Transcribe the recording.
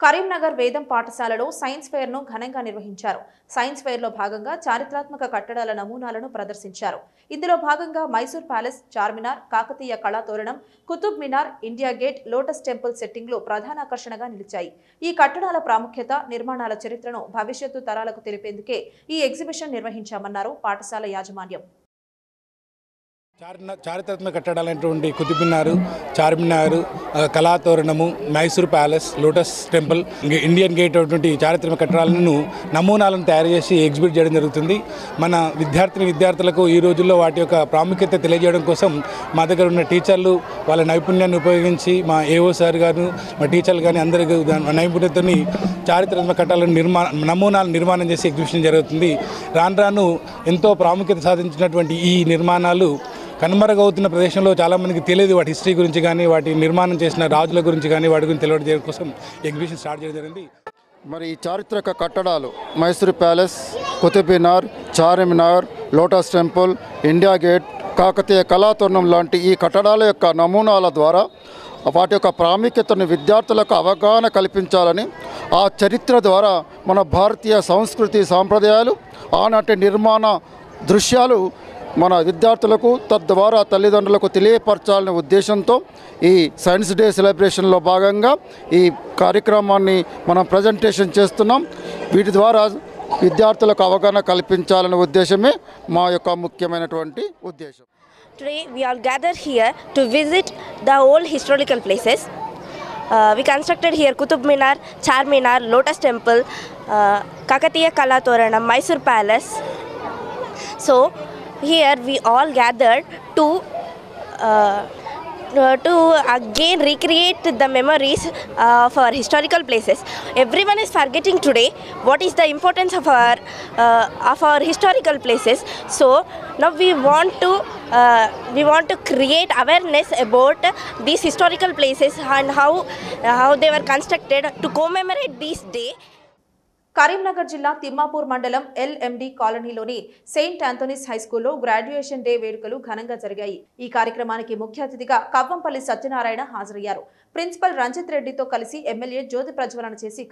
కరీంనగర్ వేదం పాఠశాలలో science fair ను ఘనంగా నిర్వహించారు. సైన్స్ ఫెయిర్ లో భాగంగా చారిత్రాత్మక కట్టడాల నమూనాలను ప్రదర్శించారు. ఇందులో భాగంగా మైసూర్ ప్యాలెస్, చార్మినార్, కాకతీయ కళాతోరణం, కుతుబ్ మినార్, ఇండియా గేట్, లోటస్ టెంపుల్ సెట్టింగ్లు ప్రధాన ఆకర్షణగా నిలిచాయి. ఈ కట్టడాల ప్రాముఖ్యత, నిర్మాణాల చరిత్రను భవిష్యత్తు తరాలకు తెలిపేందుకే ఈ ఎగ్జిబిషన్ నిర్వహించామన్నారు పాఠశాల యాజమాన్యం. చారిత్రాత్మక కట్టడాలైనటువంటి Qutub Minar, Charminar, Kalathoranam, Mysore palace, lotus temple, Indian gate అటువంటి చారిత్రక కట్టడాలను నమూనాలను తయారు చేసి ఎగ్జిబిట్ చేయడం జరుగుతుంది. మన విద్యార్థులకు ఈ రోజుల్లో వాటి యొక్క ప్రాముఖ్యత తెలియజేయడం కోసం మా దగ్గర ఉన్న టీచర్లు వాళ్ళ నైపుణ్యాన్ని ఉపయోగించి మా ఏఓ సార్ గారు, మా టీచర్లు కానీ అందరికీ నైపుణ్యతని చారిత్రాత్మక కట్టడాలను నమూనాలు నిర్మాణం చేసి ఎగ్జిబిషన్ జరుగుతుంది. రాను రాను ఎంతో ప్రాముఖ్యత సాధించినటువంటి ఈ నిర్మాణాలు కనుమరుగవుతున్న ప్రదేశంలో చాలామందికి తెలియదు. వాటి హిస్టరీ గురించి కానీ, వాటి నిర్మాణం చేసిన రాజుల గురించి కానీ, వాటి గురించి తెలియడం కోసం ఎగ్జిబిషన్ స్టార్ట్ చేయడం జరిగింది. మరి ఈ చారిత్రక కట్టడాలు Mysore palace, Qutub Minar, Charminar, lotus temple, India gate, Kakatiya Kalathoranam లాంటి ఈ కట్టడాల యొక్క నమూనాల ద్వారా వాటి యొక్క ప్రాముఖ్యతను విద్యార్థులకు అవగాహన కల్పించాలని, ఆ చరిత్ర ద్వారా మన భారతీయ సంస్కృతి సాంప్రదాయాలు, ఆనాటి నిర్మాణ దృశ్యాలు మన విద్యార్థులకు తద్వారా తల్లిదండ్రులకు తెలియపరచాలనే ఉద్దేశంతో ఈ సైన్స్ డే సెలబ్రేషన్లో భాగంగా ఈ కార్యక్రమాన్ని మనం ప్రజెంటేషన్ చేస్తున్నాం. వీటి ద్వారా విద్యార్థులకు అవగాహన కల్పించాలనే ఉద్దేశమే మా యొక్క ముఖ్యమైనటువంటి ఉద్దేశం. Today we all gathered here to visit the old historical places. We constructed here Kutub Minar, Charminar, Lotus Temple, Kakatiya Kalatoranam, Mysore Palace. So here we all gathered to again recreate the memories of our historical places. Everyone is forgetting today what is the importance of our historical places. So now we want to create awareness about these historical places and how they were constructed to commemorate this day. Karimnagar జిల్లా తిమ్మాపూర్ మండలం LMD కాలనీలోని Saint Anthony's హైస్కూల్లో graduation day వేడుకలు ఘనంగా జరిగాయి. ఈ కార్యక్రమానికి ముఖ్య అతిథిగా కవ్వంపల్లి సత్యనారాయణ హాజరయ్యారు. ప్రిన్సిపల్ రంజిత్ రెడ్డితో కలిసి ఎమ్మెల్యే జ్యోతి ప్రజ్వలన చేసి